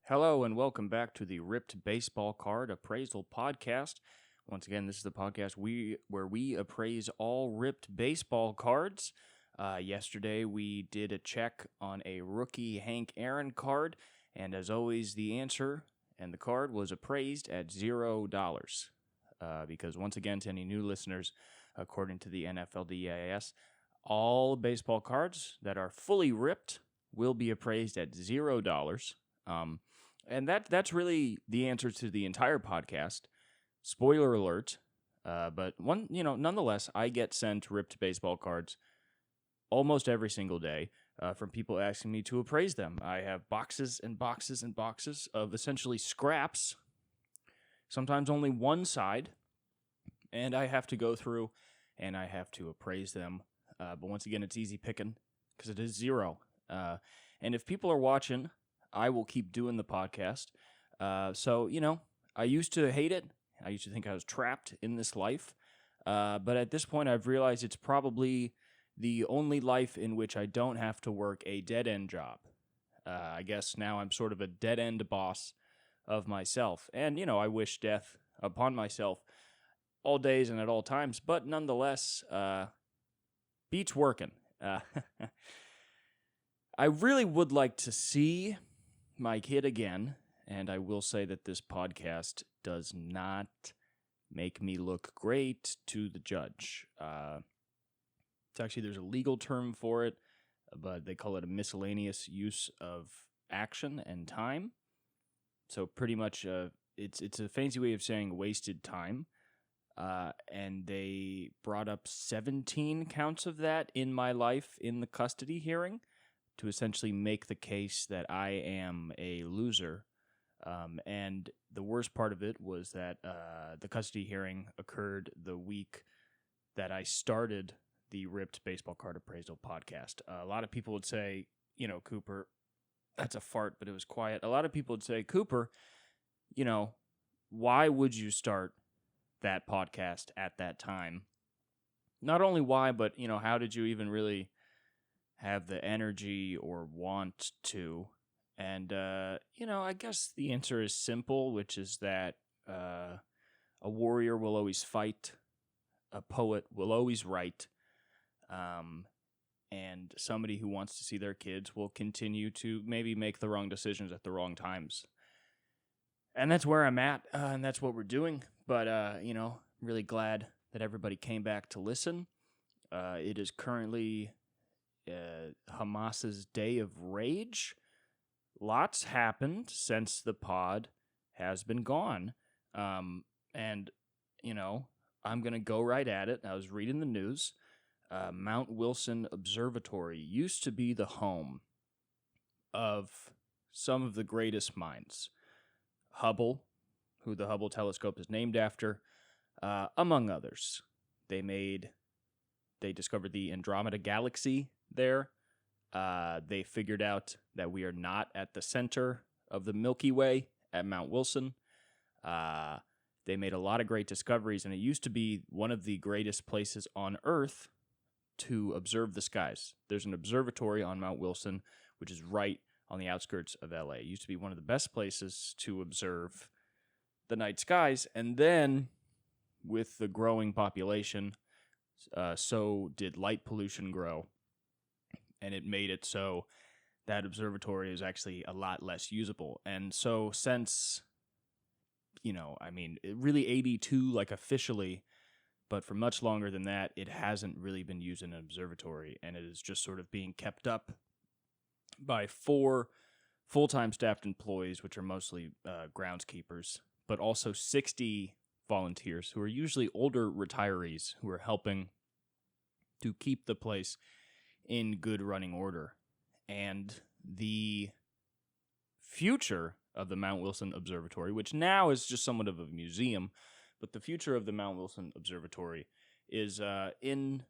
Hello and welcome back to the Ripped Baseball Card Appraisal Podcast. Once again, this is the podcast where we appraise all ripped baseball cards. Yesterday, we did a check on a rookie Hank Aaron card, and as always, the answer and the card was appraised at $0. Because once again, to any new listeners, according to the NFLDAS, all baseball cards that are fully ripped will be appraised at $0. And that's really the answer to the entire podcast. Spoiler alert. But nonetheless, I get sent ripped baseball cards almost every single day from people asking me to appraise them. I have boxes and boxes and boxes of essentially scraps, sometimes only one side, and I have to go through and I have to appraise them. But once again, it's easy picking because it is $0. And if people are watching, I will keep doing the podcast. I used to hate it. I used to think I was trapped in this life. But at this point, I've realized it's probably the only life in which I don't have to work a dead-end job. I guess now I'm sort of a dead-end boss of myself. And, I wish death upon myself all days and at all times. But nonetheless, beats working. I really would like to see my kid again, and I will say that this podcast does not make me look great to the judge. There's a legal term for it, but they call it a miscellaneous use of action and time. So pretty much it's a fancy way of saying wasted time. And they brought up 17 counts of that in my life in the custody hearing, to essentially make the case that I am a loser. And the worst part of it was that the custody hearing occurred the week that I started the Ripped Baseball Card Appraisal podcast. A lot of people would say, Cooper, that's a fart, but it was quiet. A lot of people would say, Cooper, why would you start that podcast at that time? Not only why, but, how did you even really have the energy or want to? And, I guess the answer is simple, which is that a warrior will always fight, a poet will always write, and somebody who wants to see their kids will continue to maybe make the wrong decisions at the wrong times. And that's where I'm at, and that's what we're doing. But, really glad that everybody came back to listen. It is currently Hamas's Day of Rage. Lots happened since the pod has been gone. I'm going to go right at it. I was reading the news. Mount Wilson Observatory used to be the home of some of the greatest minds. Hubble, who the Hubble telescope is named after, among others. They discovered the Andromeda Galaxy there. They figured out that we are not at the center of the Milky Way at Mount Wilson. They made a lot of great discoveries, and it used to be one of the greatest places on Earth to observe the skies. There's an observatory on Mount Wilson, which is right on the outskirts of LA. It used to be one of the best places to observe the night skies, and then with the growing population, so did light pollution grow. And it made it so that observatory is actually a lot less usable. And so since, really 82, officially, but for much longer than that, it hasn't really been used in an observatory. And it is just sort of being kept up by 4 full-time staffed employees, which are mostly groundskeepers, but also 60 volunteers who are usually older retirees who are helping to keep the place in good running order. And the future of the Mount Wilson Observatory, which now is just somewhat of a museum, but the future of the Mount Wilson Observatory is in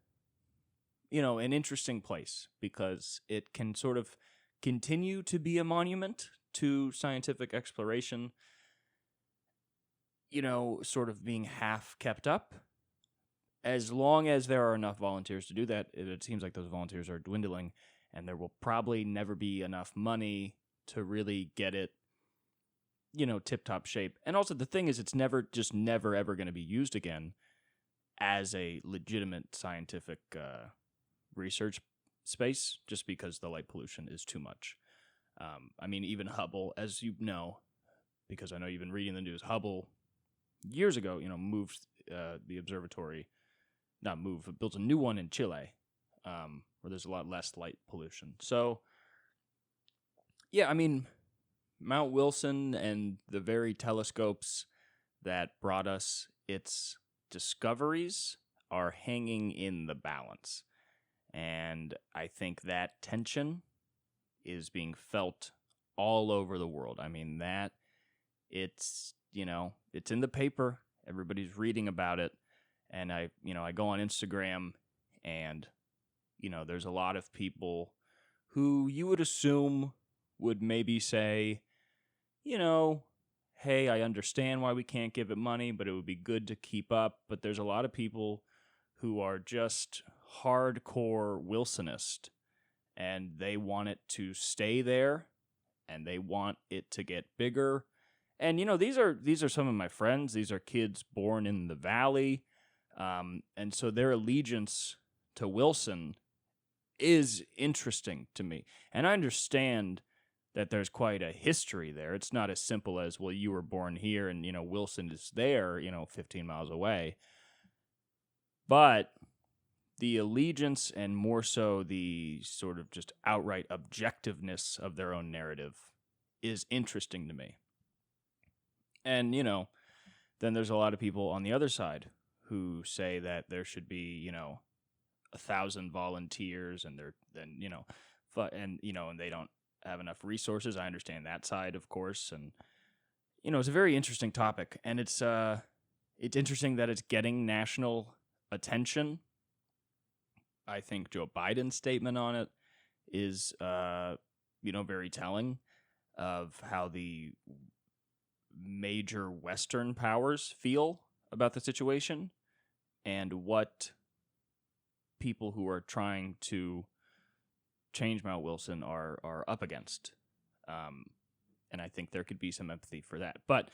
an interesting place, because it can sort of continue to be a monument to scientific exploration, sort of being half kept up. As long as there are enough volunteers to do that, it seems like those volunteers are dwindling, and there will probably never be enough money to really get it tip-top shape. And also the thing is, it's never ever going to be used again as a legitimate scientific research space, just because the light pollution is too much. Even Hubble, as you know, because I know you've been reading the news, Hubble years ago, moved the observatory, not moved, but built a new one in Chile, where there's a lot less light pollution. So, yeah, Mount Wilson and the very telescopes that brought us its discoveries are hanging in the balance. And I think that tension is being felt all over the world. It's in the paper. Everybody's reading about it. And I go on Instagram, and, there's a lot of people who you would assume would maybe say, hey, I understand why we can't give it money, but it would be good to keep up. But there's a lot of people who are just hardcore Wilsonist, and they want it to stay there, and they want it to get bigger. And, these are some of my friends. These are kids born in the Valley. And so their allegiance to Wilson is interesting to me. And I understand that there's quite a history there. It's not as simple as, well, you were born here and, Wilson is there, 15 miles away. But the allegiance, and more so the sort of just outright objectiveness of their own narrative, is interesting to me. And, then there's a lot of people on the other side who say that there should be, 1,000 volunteers, and and they don't have enough resources. I understand that side, of course. And, it's a very interesting topic, and it's interesting that it's getting national attention. I think Joe Biden's statement on it is, very telling of how the major Western powers feel about the situation, and what people who are trying to change Mount Wilson are up against. And I think there could be some empathy for that. But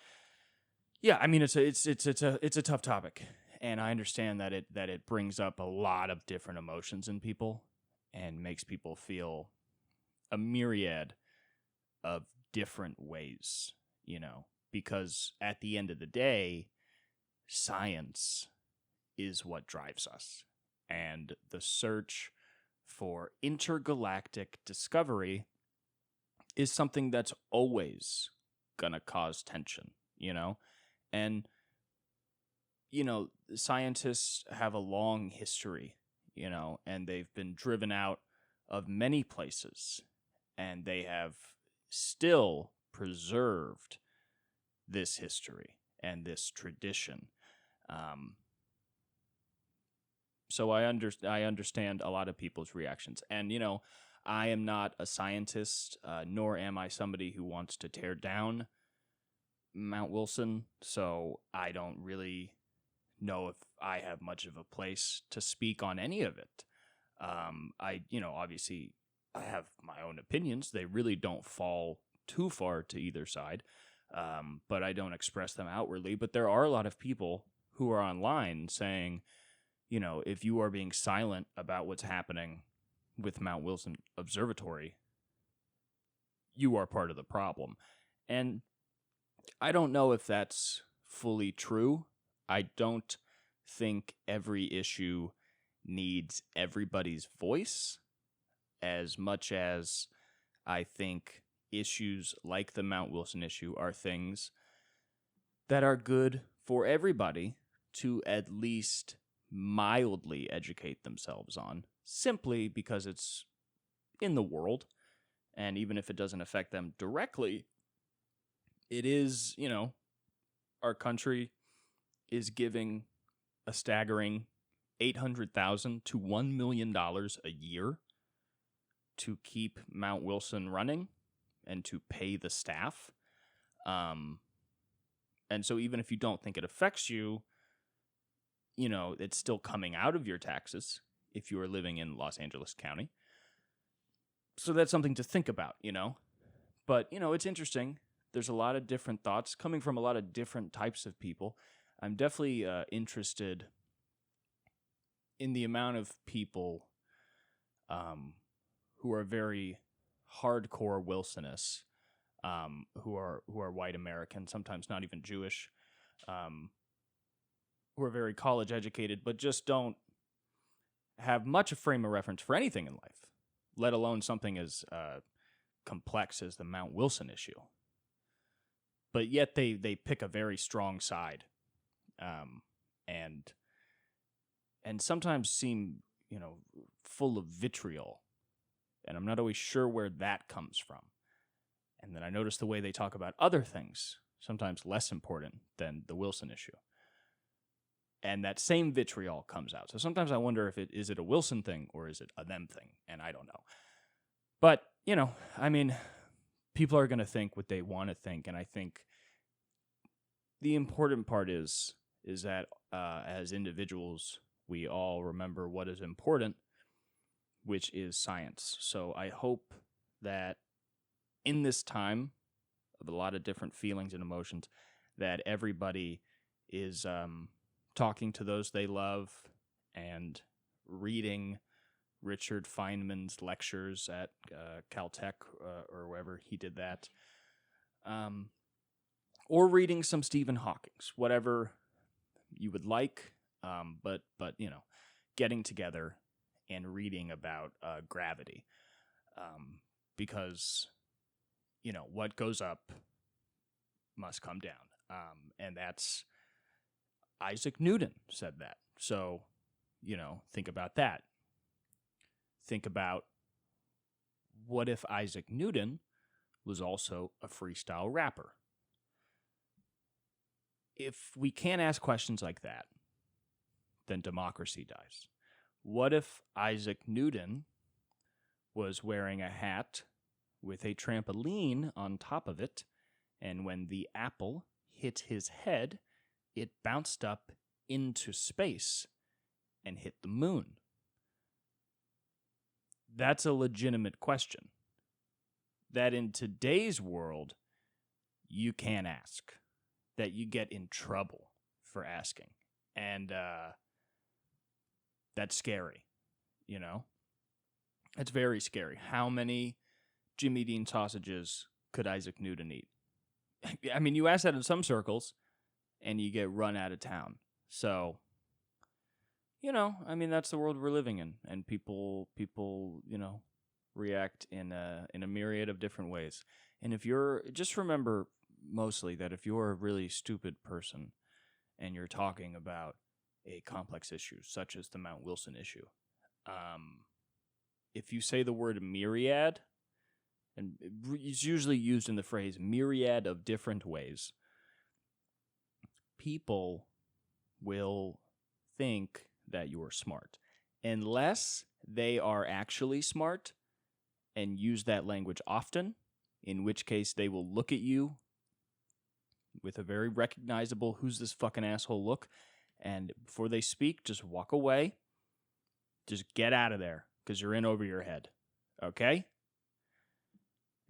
yeah, it's a tough topic, and I understand that it brings up a lot of different emotions in people and makes people feel a myriad of different ways, because at the end of the day, science is what drives us. And the search for intergalactic discovery is something that's always going to cause tension, And, scientists have a long history, and they've been driven out of many places, and they have still preserved this history and this tradition. So I understand a lot of people's reactions. And, I am not a scientist, nor am I somebody who wants to tear down Mount Wilson. So I don't really know if I have much of a place to speak on any of it. Obviously I have my own opinions. They really don't fall too far to either side. But I don't express them outwardly. But there are a lot of people who are online saying, if you are being silent about what's happening with Mount Wilson Observatory, you are part of the problem. And I don't know if that's fully true. I don't think every issue needs everybody's voice as much as I think issues like the Mount Wilson issue are things that are good for everybody to at least mildly educate themselves on, simply because it's in the world. And even if it doesn't affect them directly, it is, our country is giving a staggering $800,000 to $1 million a year to keep Mount Wilson running and to pay the staff. And so even if you don't think it affects you, it's still coming out of your taxes if you are living in Los Angeles County. So that's something to think about, But, it's interesting there's a lot of different thoughts coming from a lot of different types of people. I'm definitely interested in the amount of people who are very hardcore Wilsonists, who are white American, sometimes not even Jewish, who are very college educated, but just don't have much a frame of reference for anything in life, let alone something as complex as the Mount Wilson issue. But yet they pick a very strong side, and sometimes seem, full of vitriol. And I'm not always sure where that comes from. And then I notice the way they talk about other things, sometimes less important than the Wilson issue. And that same vitriol comes out. So sometimes I wonder if is it a Wilson thing or is it a them thing? And I don't know. But, people are going to think what they want to think. And I think the important part is that as individuals, we all remember what is important, which is science. So I hope that in this time of a lot of different feelings and emotions, that everybody is talking to those they love and reading Richard Feynman's lectures at Caltech or wherever he did that, or reading some Stephen Hawking's, whatever you would like, but getting together and reading about gravity, because what goes up must come down, and that's Isaac Newton said that. So think about that. Think about, what if Isaac Newton was also a freestyle rapper? If we can't ask questions like that, then democracy dies. What if Isaac Newton was wearing a hat with a trampoline on top of it, and when the apple hit his head, it bounced up into space and hit the moon? That's a legitimate question that in today's world you can't ask, that you get in trouble for asking. And that's scary, It's very scary. How many Jimmy Dean sausages could Isaac Newton eat? You ask that in some circles, and you get run out of town. So, that's the world we're living in, and people, react in a myriad of different ways. And just remember mostly that if you're a really stupid person and you're talking about a complex issue such as the Mount Wilson issue, if you say the word myriad, and it's usually used in the phrase myriad of different ways, people will think that you're smart, unless they are actually smart and use that language often, in which case they will look at you with a very recognizable "who's this fucking asshole" look, and before they speak, just walk away. Just get out of there, because you're in over your head. Okay?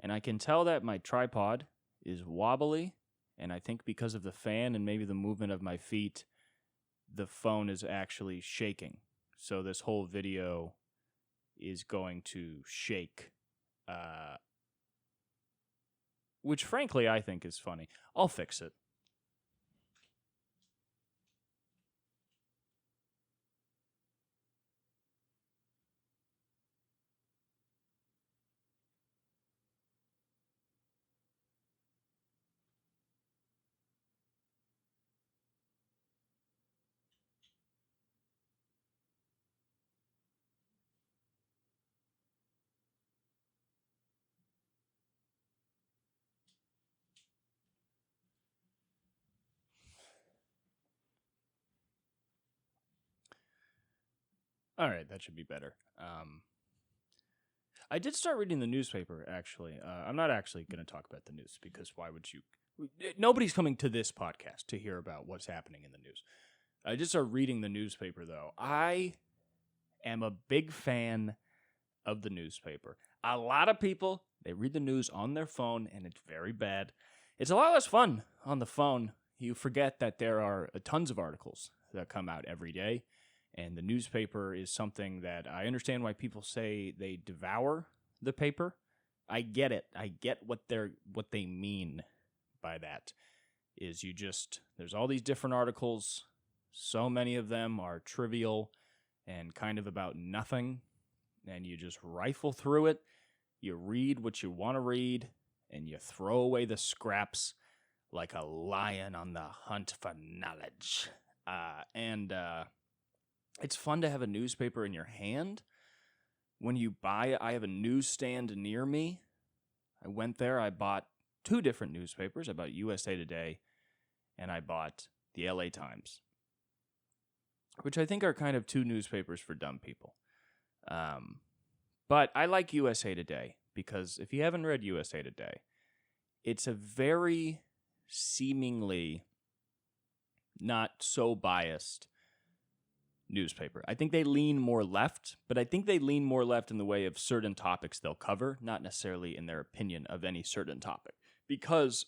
And I can tell that my tripod is wobbly, and I think because of the fan and maybe the movement of my feet, the phone is actually shaking. So this whole video is going to shake, which frankly I think is funny. I'll fix it. All right, that should be better. I did start reading the newspaper, actually. I'm not actually going to talk about the news, because why would you? Nobody's coming to this podcast to hear about what's happening in the news. I just started reading the newspaper, though. I am a big fan of the newspaper. A lot of people, they read the news on their phone, and it's very bad. It's a lot less fun on the phone. You forget that there are tons of articles that come out every day, and the newspaper is something that I understand why people say they devour the paper. I get it. I get what they mean by that. Is there's all these different articles. So many of them are trivial and kind of about nothing, and you just rifle through it. You read what you want to read, and you throw away the scraps like a lion on the hunt for knowledge. It's fun to have a newspaper in your hand. When you buy it, I have a newsstand near me. I went there, I bought 2 different newspapers. I bought USA Today, and I bought the LA Times, which I think are kind of 2 newspapers for dumb people. But I like USA Today because if you haven't read USA Today, it's a very seemingly not so biased newspaper. I think they lean more left, but I think they lean more left in the way of certain topics they'll cover, not necessarily in their opinion of any certain topic. Because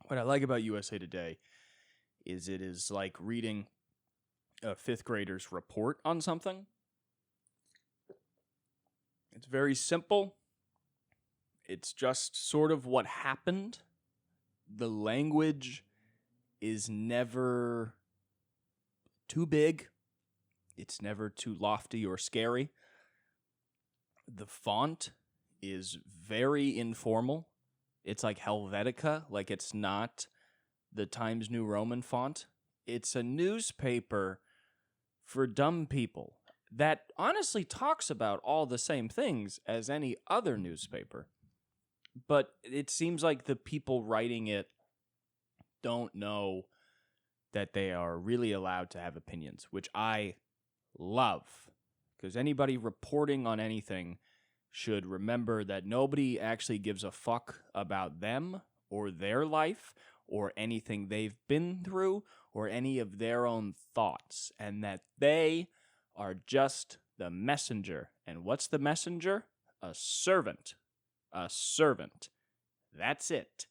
what I like about USA Today is it is like reading a 5th grader's report on something. It's very simple. It's just sort of what happened. The language is never too big. It's never too lofty or scary. The font is very informal. It's like Helvetica, like it's not the Times New Roman font. It's a newspaper for dumb people that honestly talks about all the same things as any other newspaper. But it seems like the people writing it don't know that they are really allowed to have opinions, which I love. Because anybody reporting on anything should remember that nobody actually gives a fuck about them or their life or anything they've been through or any of their own thoughts, and that they are just the messenger. And what's the messenger? A servant. A servant. That's it.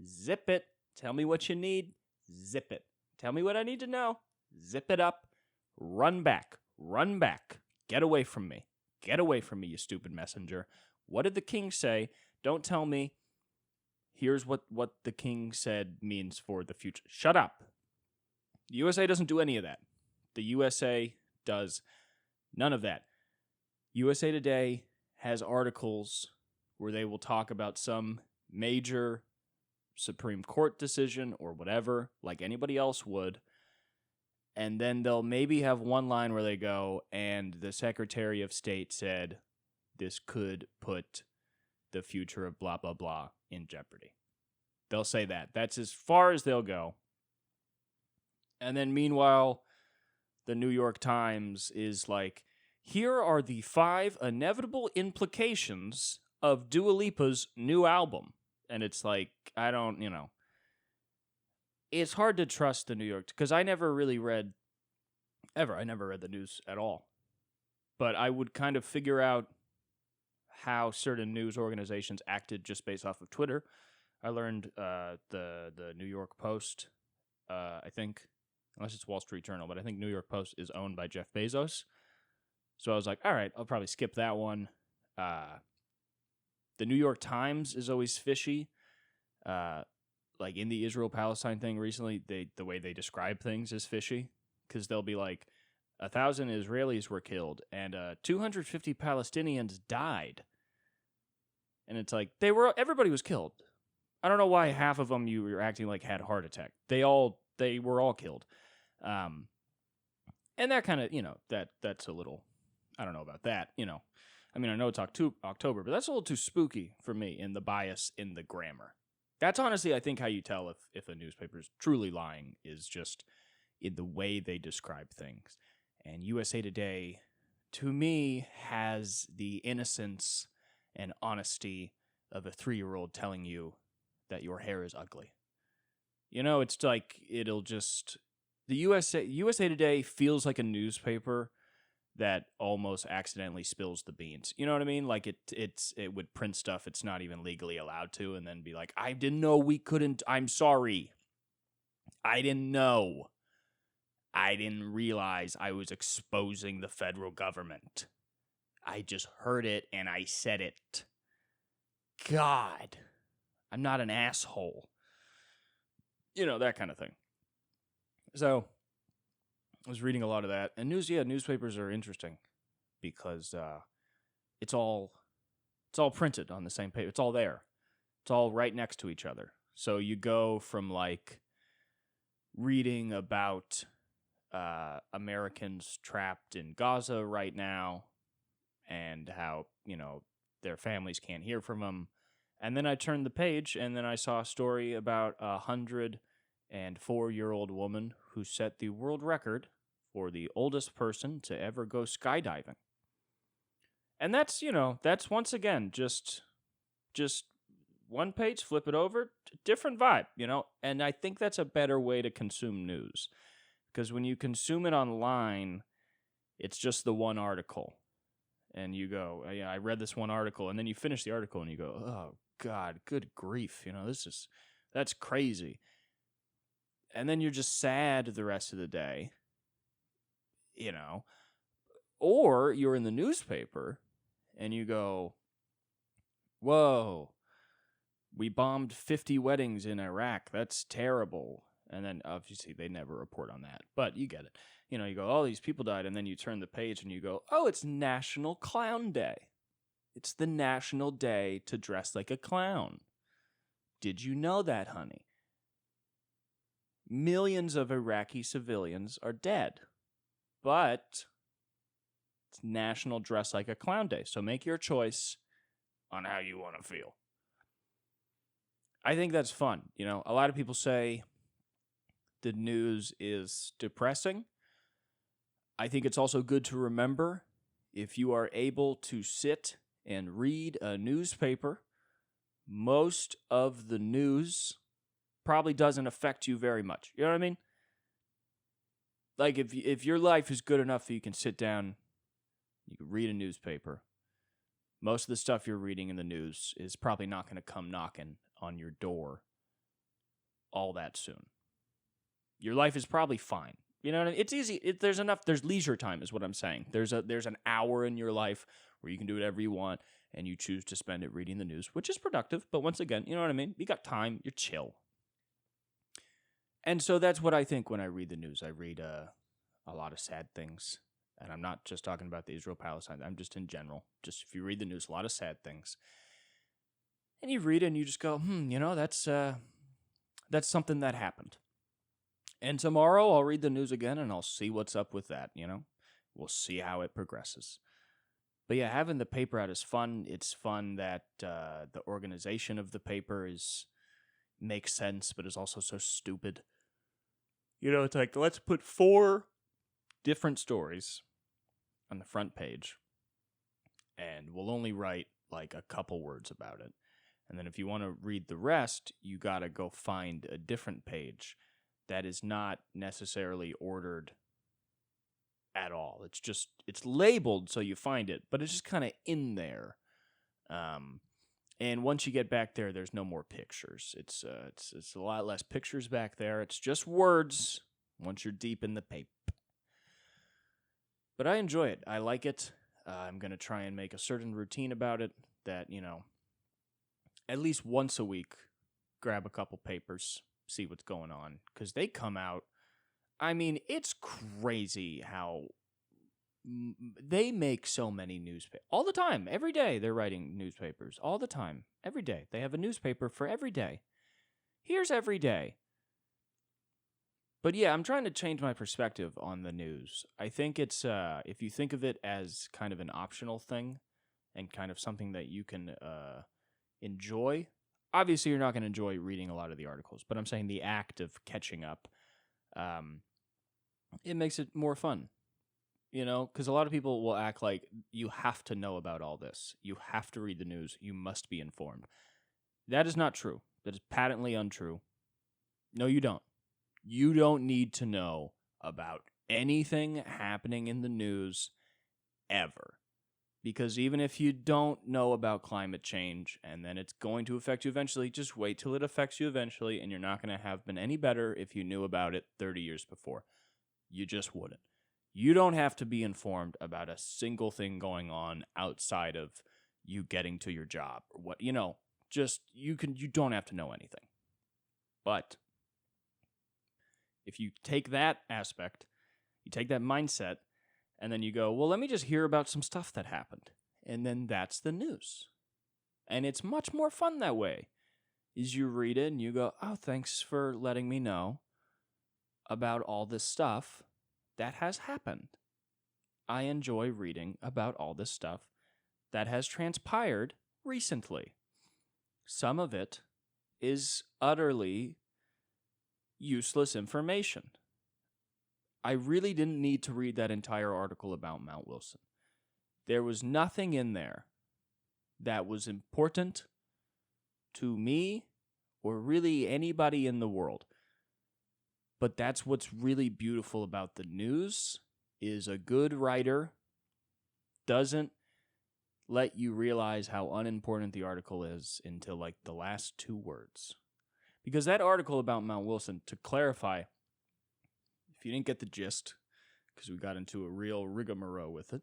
Zip it. Tell me what you need. Zip it. Tell me what I need to know. Zip it up. Run back. Run back. Get away from me. Get away from me, you stupid messenger. What did the king say? Don't tell me. Here's what the king said means for the future. Shut up. The USA doesn't do any of that. The USA does none of that. USA Today has articles where they will talk about some major Supreme Court decision or whatever, like anybody else would. And then they'll maybe have one line where they go, and the Secretary of State said this could put the future of blah, blah, blah in jeopardy. They'll say that. That's as far as they'll go. And then meanwhile, the New York Times is like, here are the 5 inevitable implications of Dua Lipa's new album. And it's like, it's hard to trust the New York, because I never really read the news at all. But I would kind of figure out how certain news organizations acted just based off of Twitter. I learned the New York Post, I think, unless it's Wall Street Journal, but I think New York Post is owned by Jeff Bezos. So I was like, all right, I'll probably skip that one. The New York Times is always fishy. Like in the Israel-Palestine thing recently, the way they describe things is fishy, because they'll be like, 1,000 Israelis were killed and 250 Palestinians died. And it's like, everybody was killed. I don't know why half of them you were acting like had heart attack. They were all killed. And that kind of, that's a little, I don't know about that, I mean, I know it's October, but that's a little too spooky for me in the bias in the grammar. That's honestly, I think, how you tell if a newspaper is truly lying, is just in the way they describe things. And USA Today, to me, has the innocence and honesty of a 3-year-old telling you that your hair is ugly. It's like the USA Today feels like a newspaper that almost accidentally spills the beans. You know what I mean? Like it would print stuff it's not even legally allowed to, and then be like, I didn't know we couldn't. I'm sorry. I didn't know. I didn't realize I was exposing the federal government. I just heard it and I said it. God, I'm not an asshole. You know, that kind of thing. So I was reading a lot of that. And newspapers are interesting because it's all printed on the same paper. It's all there. It's all right next to each other. So you go from like reading about Americans trapped in Gaza right now and how, you know, their families can't hear from them. And then I turned the page and then I saw a story about a 104-year-old woman who set the world record for the oldest person to ever go skydiving. And that's, you know, that's once again just one page, flip it over, different vibe, you know? And I think that's a better way to consume news. Because when you consume it online, it's just the one article. And you go, yeah, I read this one article, and then you finish the article and you go, oh God, good grief, you know, that's crazy. And then you're just sad the rest of the day, you know. Or you're in the newspaper and you go, whoa, we bombed 50 weddings in Iraq. That's terrible. And then obviously they never report on that, but you get it. You know, you go, oh, these people died, and then you turn the page and you go, oh, it's National Clown Day. It's the national day to dress like a clown. Did you know that, honey? Millions of Iraqi civilians are dead, but it's National Dress Like a Clown Day. So make your choice on how you want to feel. I think that's fun. You know, a lot of people say the news is depressing. I think it's also good to remember if you are able to sit and read a newspaper, most of the news probably doesn't affect you very much. You know what I mean? Like if your life is good enough that you can sit down, you can read a newspaper, most of the stuff you're reading in the news is probably not going to come knocking on your door all that soon. Your life is probably fine. You know what I mean? It's easy. There's leisure time is what I'm saying. There's an hour in your life where you can do whatever you want and you choose to spend it reading the news, which is productive. But once again, you know what I mean? You got time. You're chill. And so that's what I think when I read the news. I read a lot of sad things. And I'm not just talking about the Israel-Palestine. I'm just in general. Just if you read the news, a lot of sad things. And you read it and you just go, you know, that's something that happened. And tomorrow I'll read the news again and I'll see what's up with that, you know? We'll see how it progresses. But yeah, having the paper out is fun. It's fun that the organization of the paper makes sense, but is also so stupid. You know, it's like, let's put 4 different stories on the front page, and we'll only write like a couple words about it. And then if you want to read the rest, you got to go find a different page that is not necessarily ordered at all. It's labeled so you find it, but it's just kind of in there. And once you get back there, there's no more pictures. It's a lot less pictures back there. It's just words once you're deep in the paper. But I enjoy it. I like it. I'm going to try and make a certain routine about it that, you know, at least once a week, grab a couple papers, see what's going on. Because they come out, I mean, it's crazy how they make so many newspapers. All the time, every day they're writing newspapers. All the time, every day. They have a newspaper for every day. Here's every day. But yeah, I'm trying to change my perspective on the news. I think it's, if you think of it as kind of an optional thing and kind of something that you can enjoy, obviously you're not going to enjoy reading a lot of the articles, but I'm saying the act of catching up, it makes it more fun. You know, because a lot of people will act like you have to know about all this. You have to read the news. You must be informed. That is not true. That is patently untrue. No, you don't. You don't need to know about anything happening in the news ever. Because even if you don't know about climate change and then it's going to affect you eventually, just wait till it affects you eventually, and you're not going to have been any better if you knew about it 30 years before. You just wouldn't. You don't have to be informed about a single thing going on outside of you getting to your job or what, you don't have to know anything. But if you take that aspect, you take that mindset, and then you go, well, let me just hear about some stuff that happened. And then that's the news. And it's much more fun that way. Is you read it and you go, oh, thanks for letting me know about all this stuff that has happened. I enjoy reading about all this stuff that has transpired recently. Some of it is utterly useless information. I really didn't need to read that entire article about Mount Wilson. There was nothing in there that was important to me or really anybody in the world. But that's what's really beautiful about the news, is a good writer doesn't let you realize how unimportant the article is until like the last 2 words. Because that article about Mount Wilson, to clarify, if you didn't get the gist, because we got into a real rigmarole with it,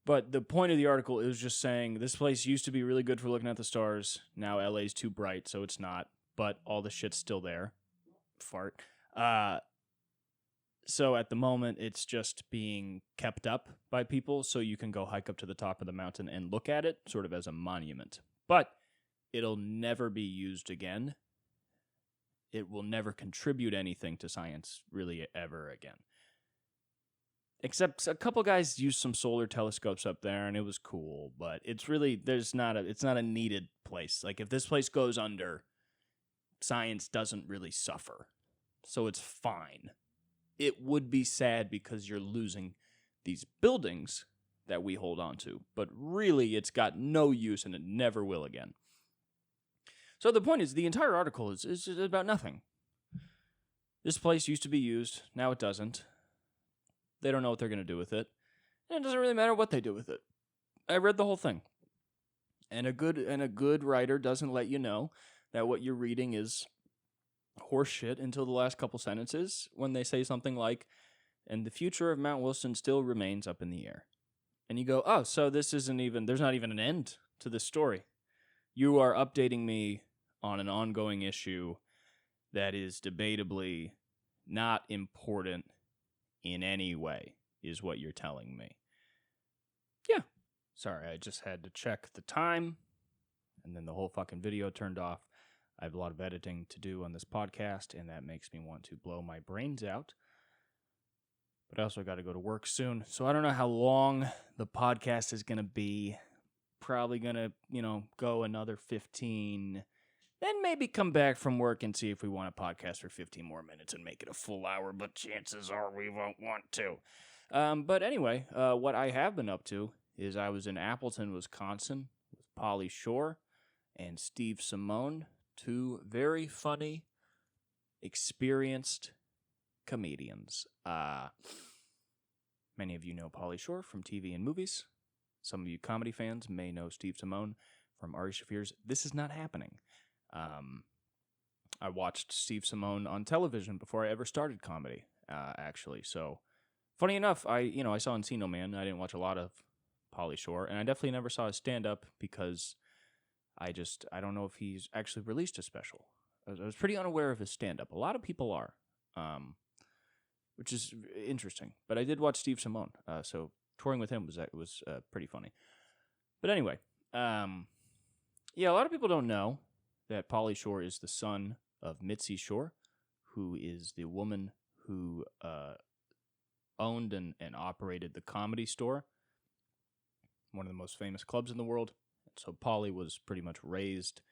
but the point of the article is just saying this place used to be really good for looking at the stars. Now LA's too bright, so it's not, but all the shit's still there. Fart. So at the moment, it's just being kept up by people, so you can go hike up to the top of the mountain and look at it, sort of as a monument. But it'll never be used again. It will never contribute anything to science, really, ever again. Except a couple guys used some solar telescopes up there, and it was cool. But it's really, it's not a needed place. Like, if this place goes under, science doesn't really suffer. So it's fine. It would be sad because you're losing these buildings that we hold on to. But really, it's got no use, and it never will again. So the point is, the entire article is about nothing. This place used to be used. Now it doesn't. They don't know what they're going to do with it. And it doesn't really matter what they do with it. I read the whole thing. And a good writer doesn't let you know that what you're reading is horseshit until the last couple sentences, when they say something like, and the future of Mount Wilson still remains up in the air. And you go, oh, so there's not even an end to this story. You are updating me on an ongoing issue that is debatably not important in any way, is what you're telling me. Yeah. Sorry, I just had to check the time, and then the whole fucking video turned off. I have a lot of editing to do on this podcast, and that makes me want to blow my brains out. But I also got to go to work soon, so I don't know how long the podcast is going to be. Probably going to, go another 15, then maybe come back from work and see if we want to podcast for 15 more minutes and make it a full hour, but chances are we won't want to. But anyway, what I have been up to is I was in Appleton, Wisconsin with Pauly Shore and Steve Simone, 2 very funny, experienced comedians. Many of you know Pauly Shore from TV and movies. Some of you comedy fans may know Steve Simone from Ari Shaffir's This Is Not Happening. I watched Steve Simone on television before I ever started comedy, actually. So, funny enough, I saw Encino Man. I didn't watch a lot of Pauly Shore, and I definitely never saw his stand-up because I don't know if he's actually released a special. I was pretty unaware of his stand-up. A lot of people are, which is interesting. But I did watch Steve Simone, so touring with him was pretty funny. But anyway, a lot of people don't know that Pauly Shore is the son of Mitzi Shore, who is the woman who owned and operated the Comedy Store, one of the most famous clubs in the world. So Pauly was pretty much raised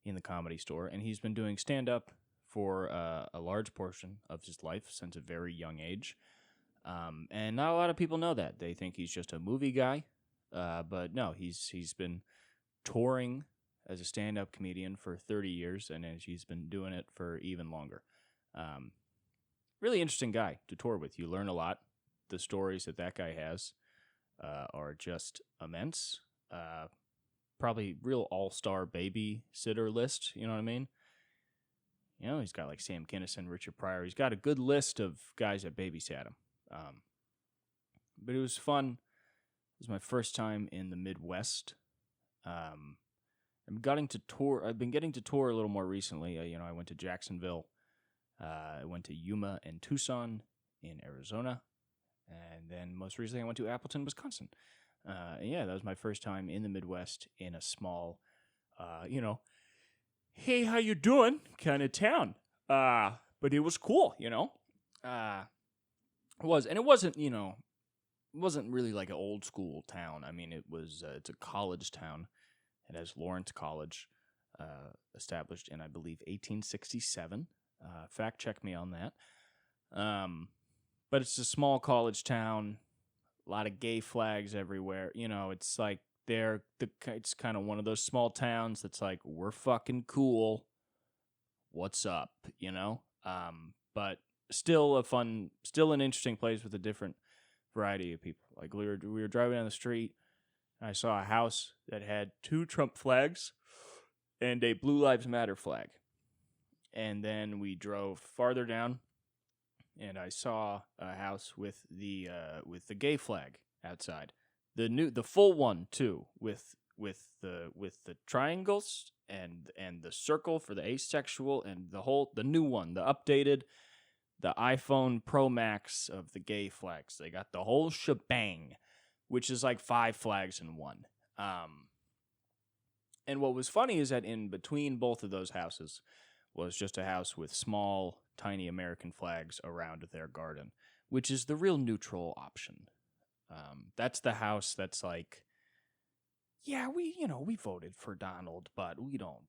in the Comedy Store, and he's been doing stand-up for a large portion of his life since a very young age. And not a lot of people know that. They think he's just a movie guy, but no, he's been touring as a stand-up comedian for 30 years, and he's been doing it for even longer. Really interesting guy to tour with. You learn a lot. The stories that guy has are just immense. Probably real all-star babysitter list, you know what I mean? You know, he's got like Sam Kinison, Richard Pryor. He's got a good list of guys that babysat him. But it was fun. It was my first time in the Midwest. I've been getting to tour a little more recently. I went to Jacksonville. I went to Yuma and Tucson in Arizona. And then most recently I went to Appleton, Wisconsin. That was my first time in the Midwest in a small, hey, how you doing kind of town. But it was cool, It was, and it wasn't, it wasn't really like an old school town. I mean, it's a college town. It has Lawrence College, established in, I believe, 1867. Fact check me on that. But it's a small college town, a lot of gay flags everywhere. It's like it's kind of one of those small towns that's like, we're fucking cool. What's up, But still still an interesting place with a different variety of people. Like we were driving down the street, and I saw a house that had 2 Trump flags and a Blue Lives Matter flag. And then we drove farther down, and I saw a house with the gay flag outside, the full one too, with the triangles and the circle for the asexual, and the new one, the updated, the iPhone Pro Max of the gay flags. They got the whole shebang, which is like 5 flags in one. And what was funny is that in between both of those houses was just a house with small, tiny American flags around their garden, which is the real neutral option. That's the house that's like, yeah, we voted for Donald, but we don't,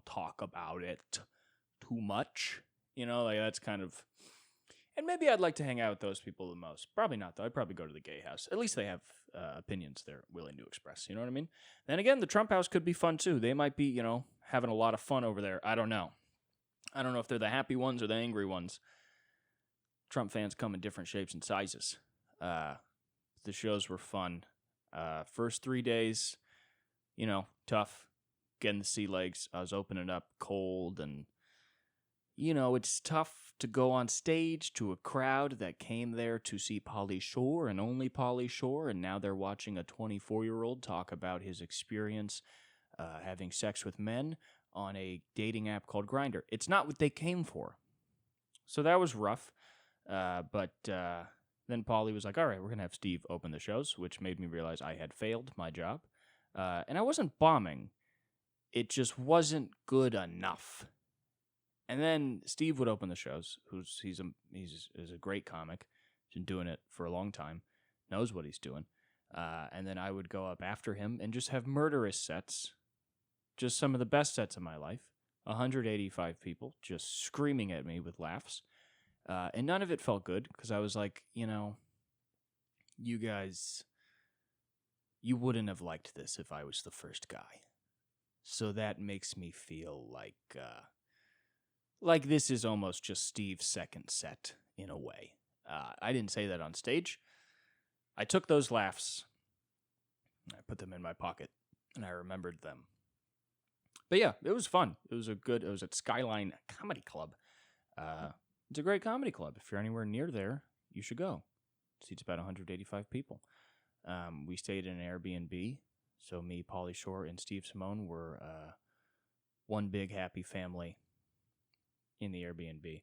talk about it too much. That's kind of, and maybe I'd like to hang out with those people the most. Probably not, though. I'd probably go to the gay house. At least they have opinions they're willing to express. You know what I mean? Then again, the Trump house could be fun, too. They might be, having a lot of fun over there. I don't know. I don't know if they're the happy ones or the angry ones. Trump fans come in different shapes and sizes. The shows were fun. First 3 days, tough. Getting the sea legs. I was opening up cold, and it's tough to go on stage to a crowd that came there to see Pauly Shore and only Pauly Shore, and now they're watching a 24-year-old talk about his experience having sex with men on a dating app called Grindr. It's not what they came for. So that was rough. But then Pauly was like, all right, we're going to have Steve open the shows, which made me realize I had failed my job. And I wasn't bombing. It just wasn't good enough. And then Steve would open the shows. He's a great comic. He's been doing it for a long time. Knows what he's doing. And then I would go up after him and just have murderous sets. Just some of the best sets of my life. 185 people just screaming at me with laughs. And none of it felt good because I was like, you guys, you wouldn't have liked this if I was the first guy. So that makes me feel like this is almost just Steve's second set in a way. I didn't say that on stage. I took those laughs, I put them in my pocket, and I remembered them. But yeah, it was fun. It was at Skyline Comedy Club. It's a great comedy club. If you're anywhere near there, you should go. It seats about 185 people. We stayed in an Airbnb. So me, Pauly Shore, and Steve Simone were one big happy family in the Airbnb.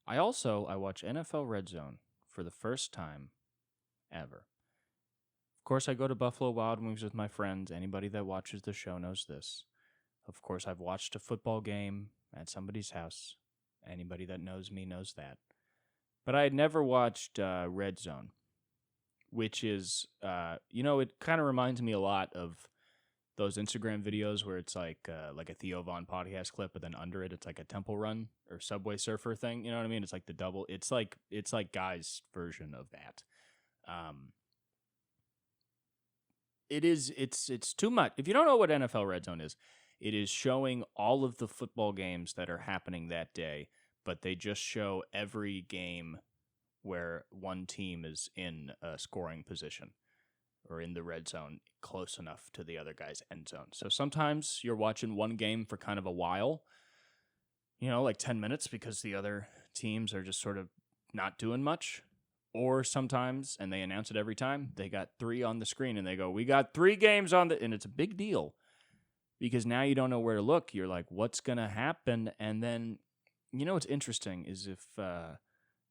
I watch NFL Red Zone for the first time ever. Of course, I go to Buffalo Wild Wings with my friends. Anybody that watches the show knows this. Of course, I've watched a football game at somebody's house. Anybody that knows me knows that. But I had never watched Red Zone, which is, it kind of reminds me a lot of those Instagram videos where it's like a Theo Von podcast clip, but then under it, it's like a Temple Run or Subway Surfer thing. You know what I mean? It's like the double. It's like Guy's version of that. It's too much. If you don't know what NFL Red Zone is, it is showing all of the football games that are happening that day, but they just show every game where one team is in a scoring position. or in the red zone close enough to the other guy's end zone. So sometimes you're watching one game for kind of a while, like 10 minutes because the other teams are just sort of not doing much. Or sometimes, and they announce it every time, they got 3 on the screen and they go, we got 3 games on and it's a big deal because now you don't know where to look. You're like, what's going to happen? And then, what's interesting is if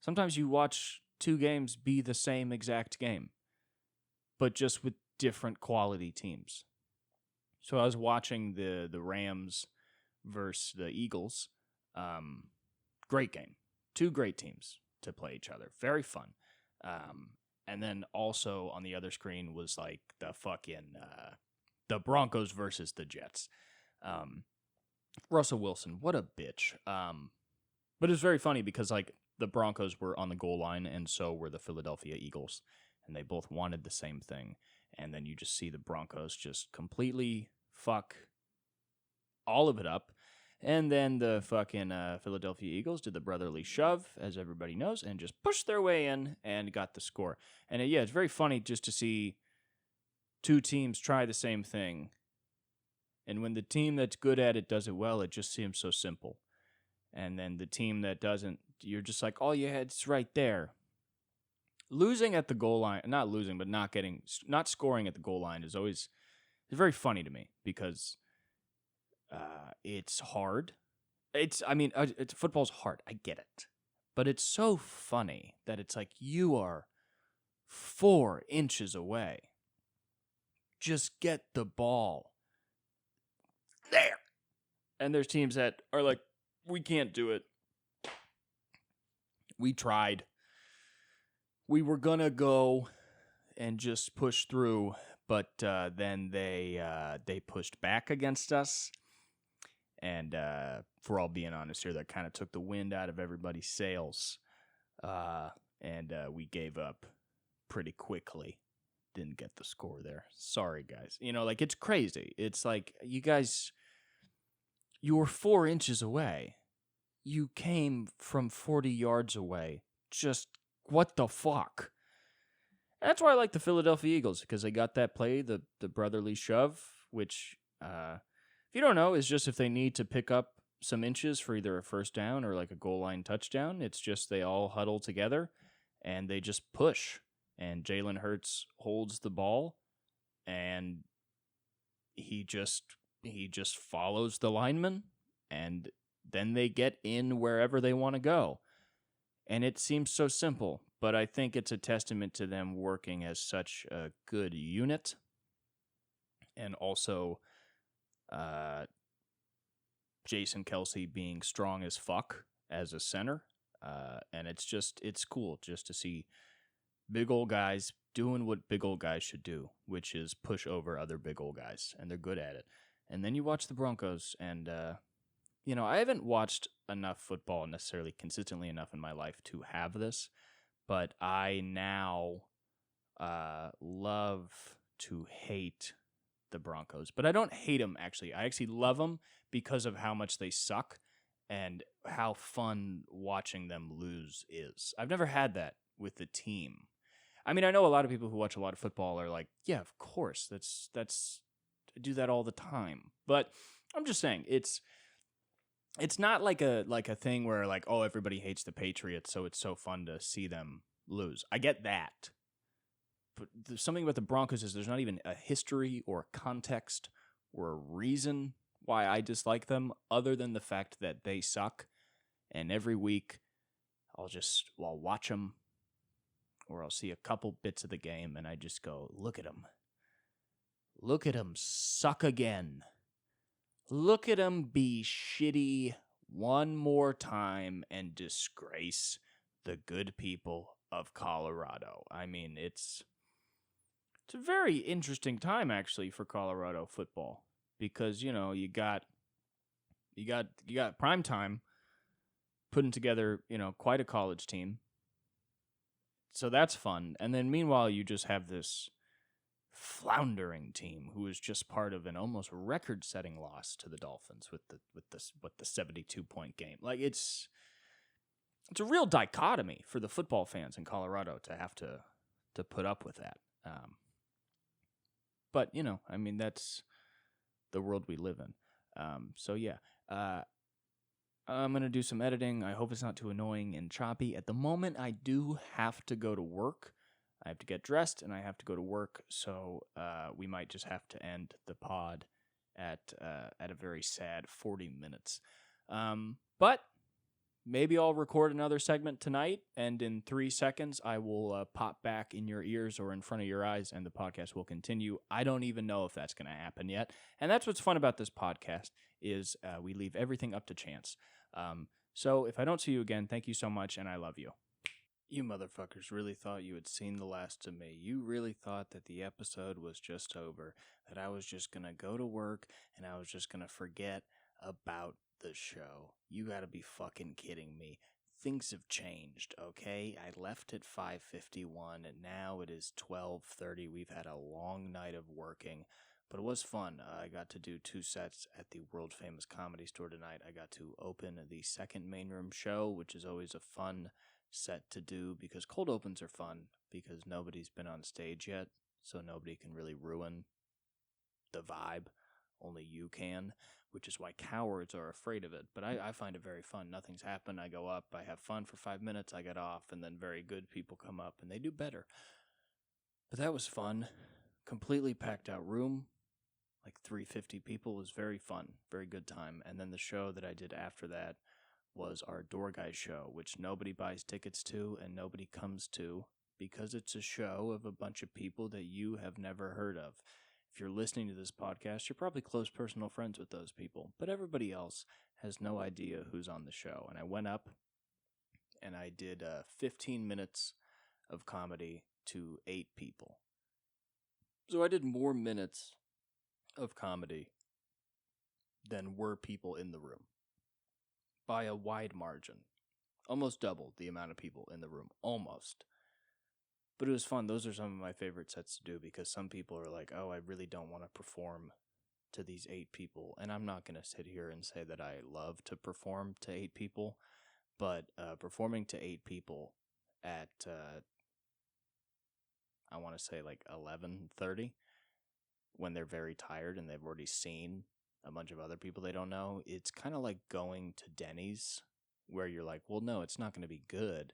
sometimes you watch 2 games be the same exact game, but just with different quality teams. So I was watching the Rams versus the Eagles. Great game. 2 great teams to play each other. Very fun. And then also on the other screen was like the fucking the Broncos versus the Jets. Russell Wilson, what a bitch. But it was very funny because like the Broncos were on the goal line and so were the Philadelphia Eagles, and they both wanted the same thing. And then you just see the Broncos just completely fuck all of it up. And then the fucking Philadelphia Eagles did the brotherly shove, as everybody knows, and just pushed their way in and got the score. And it's very funny just to see 2 teams try the same thing. And when the team that's good at it does it well, it just seems so simple. And then the team that doesn't, you're just like, oh yeah, it's right there. Losing at the goal line, not losing, but not scoring at the goal line is very funny to me because it's hard. Football's hard. I get it. But it's so funny that it's like you are 4 inches away. Just get the ball there. And there's teams that are like, we can't do it. We tried. We were going to go and just push through, but then they pushed back against us. And for all being honest here, that kind of took the wind out of everybody's sails. And we gave up pretty quickly. Didn't get the score there. Sorry, guys. It's crazy. It's like, you guys, you were 4 inches away. You came from 40 yards away. Just, what the fuck? And that's why I like the Philadelphia Eagles, because they got that play, the brotherly shove, which... if you don't know, is just if they need to pick up some inches for either a first down or like a goal line touchdown, it's just they all huddle together and they just push. And Jalen Hurts holds the ball and he just follows the lineman and then they get in wherever they want to go. And it seems so simple, but I think it's a testament to them working as such a good unit. And also... Jason Kelsey being strong as fuck as a center. And it's cool just to see big old guys doing what big old guys should do, which is push over other big old guys, and they're good at it. And then you watch the Broncos, and, I haven't watched enough football necessarily consistently enough in my life to have this, but I now love to hate the Broncos. But I don't hate them, actually. I actually love them because of how much they suck and how fun watching them lose is. I've never had that with the team. I mean, I know a lot of people who watch a lot of football are like, yeah, of course, that's I do that all the time. But I'm just saying, it's not like a thing where like, oh, everybody hates the Patriots, so it's so fun to see them lose. I get that. But there's something about the Broncos is there's not even a history or a context or a reason why I dislike them other than the fact that they suck. And every week I'll watch them or I'll see a couple bits of the game and I just go, look at them. Look at them suck again. Look at them be shitty one more time and disgrace the good people of Colorado. I mean, it's a very interesting time actually for Colorado football because you got prime time putting together quite a college team, so that's fun. And then meanwhile you just have this floundering team who is just part of an almost record-setting loss to the Dolphins with the 72-point game. Like it's a real dichotomy for the football fans in Colorado to have to put up with that. But, that's the world we live in. So, yeah. I'm going to do some editing. I hope it's not too annoying and choppy. At the moment, I do have to go to work. I have to get dressed, and I have to go to work, so we might just have to end the pod at a very sad 40 minutes. But maybe I'll record another segment tonight, and in 3 seconds, I will pop back in your ears or in front of your eyes, and the podcast will continue. I don't even know if that's going to happen yet. And that's what's fun about this podcast, is we leave everything up to chance. So if I don't see you again, thank you so much, and I love you. You motherfuckers really thought you had seen the last of me. You really thought that the episode was just over, that I was just going to go to work and I was just going to forget about the show. You gotta be fucking kidding me. Things have changed, okay? I left at 5:51 and now it is 12:30. We've had a long night of working, but it was fun. I got to do 2 sets at the world famous Comedy Store tonight. I got to open the second main room show, which is always a fun set to do because cold opens are fun because nobody's been on stage yet, so nobody can really ruin the vibe. Only you can, which is why cowards are afraid of it. But I find it very fun. Nothing's happened. I go up, I have fun for 5 minutes, I get off, and then very good people come up and they do better. But that was fun. Completely packed out room, like 350 people. It was very fun, very good time. And then the show that I did after that was our Door Guy show, which nobody buys tickets to and nobody comes to because it's a show of a bunch of people that you have never heard of. If you're listening to this podcast, you're probably close personal friends with those people, but everybody else has no idea who's on the show. And I went up and I did 15 minutes of comedy to 8 people. So I did more minutes of comedy than were people in the room by a wide margin. Almost double the amount of people in the room. Almost. But it was fun. Those are some of my favorite sets to do because some people are like, oh, I really don't want to perform to these 8 people. And I'm not going to sit here and say that I love to perform to 8 people, but performing to 8 people at, I want to say like 11:30, when they're very tired and they've already seen a bunch of other people they don't know, it's kind of like going to Denny's where you're like, well, no, it's not going to be good,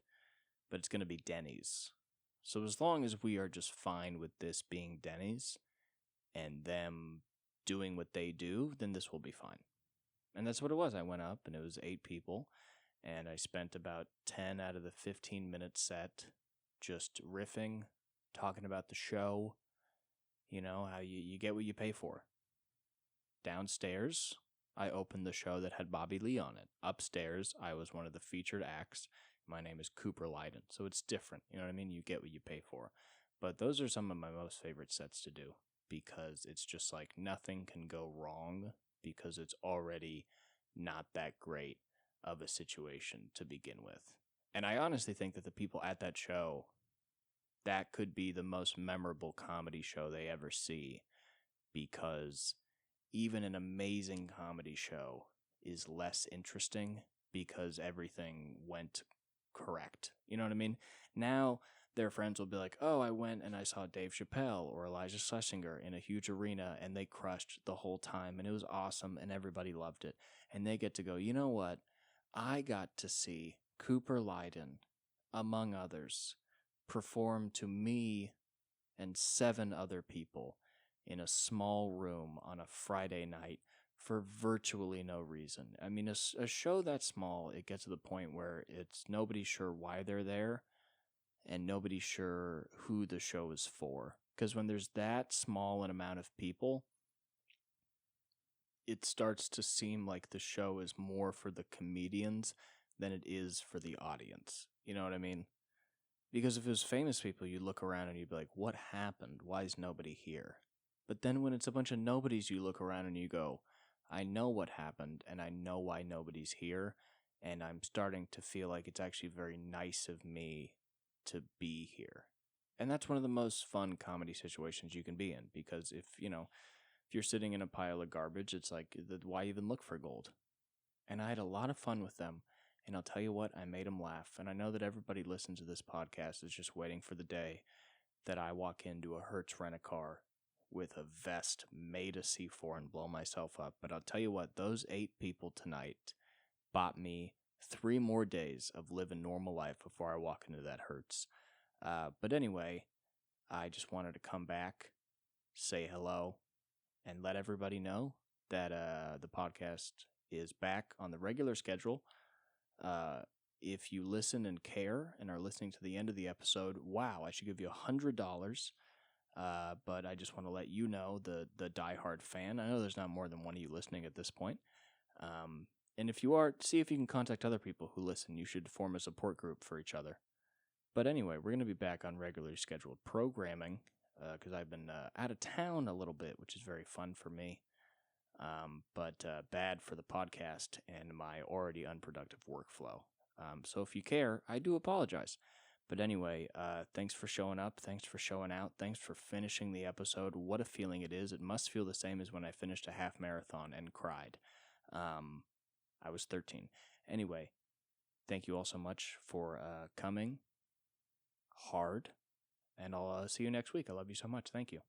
but it's going to be Denny's. So as long as we are just fine with this being Denny's and them doing what they do, then this will be fine. And that's what it was. I went up and it was 8 people and I spent about 10 out of the 15-minute set just riffing, talking about the show, how you get what you pay for. Downstairs, I opened the show that had Bobby Lee on it. Upstairs, I was one of the featured acts. My name is Cooper Lyden, so it's different. You know what I mean? You get what you pay for. But those are some of my most favorite sets to do because it's just like nothing can go wrong because it's already not that great of a situation to begin with. And I honestly think that the people at that show, that could be the most memorable comedy show they ever see because even an amazing comedy show is less interesting because everything went correct. You know what I mean? Now their friends will be like, oh, I went and I saw Dave Chappelle or Elijah Schlesinger in a huge arena and they crushed the whole time and it was awesome and everybody loved it. And they get to go, you know what? I got to see Cooper Lyden, among others, perform to me and 7 other people in a small room on a Friday night for virtually no reason. I mean, a show that small, it gets to the point where it's nobody's sure why they're there and nobody's sure who the show is for. Because when there's that small an amount of people, it starts to seem like the show is more for the comedians than it is for the audience. You know what I mean? Because if it was famous people, you'd look around and you'd be like, what happened? Why is nobody here? But then when it's a bunch of nobodies, you look around and you go, I know what happened and I know why nobody's here. And I'm starting to feel like it's actually very nice of me to be here. And that's one of the most fun comedy situations you can be in. Because if you're sitting in a pile of garbage, it's like, why even look for gold? And I had a lot of fun with them. And I'll tell you what, I made them laugh. And I know that everybody listening to this podcast is just waiting for the day that I walk into a Hertz Rent-A-Car with a vest made of C4 and blow myself up. But I'll tell you what, those 8 people tonight bought me 3 more days of living normal life before I walk into that Hertz. But anyway, I just wanted to come back, say hello, and let everybody know that the podcast is back on the regular schedule. If you listen and care and are listening to the end of the episode, wow, I should give you $100. But I just want to let you know, the diehard fan. I know there's not more than one of you listening at this point. And if you are, see if you can contact other people who listen. You should form a support group for each other. But anyway, we're going to be back on regularly scheduled programming because I've been out of town a little bit, which is very fun for me, but bad for the podcast and my already unproductive workflow. So if you care, I do apologize. But anyway, thanks for showing up. Thanks for showing out. Thanks for finishing the episode. What a feeling it is. It must feel the same as when I finished a half marathon and cried. I was 13. Anyway, thank you all so much for coming hard. And I'll see you next week. I love you so much. Thank you.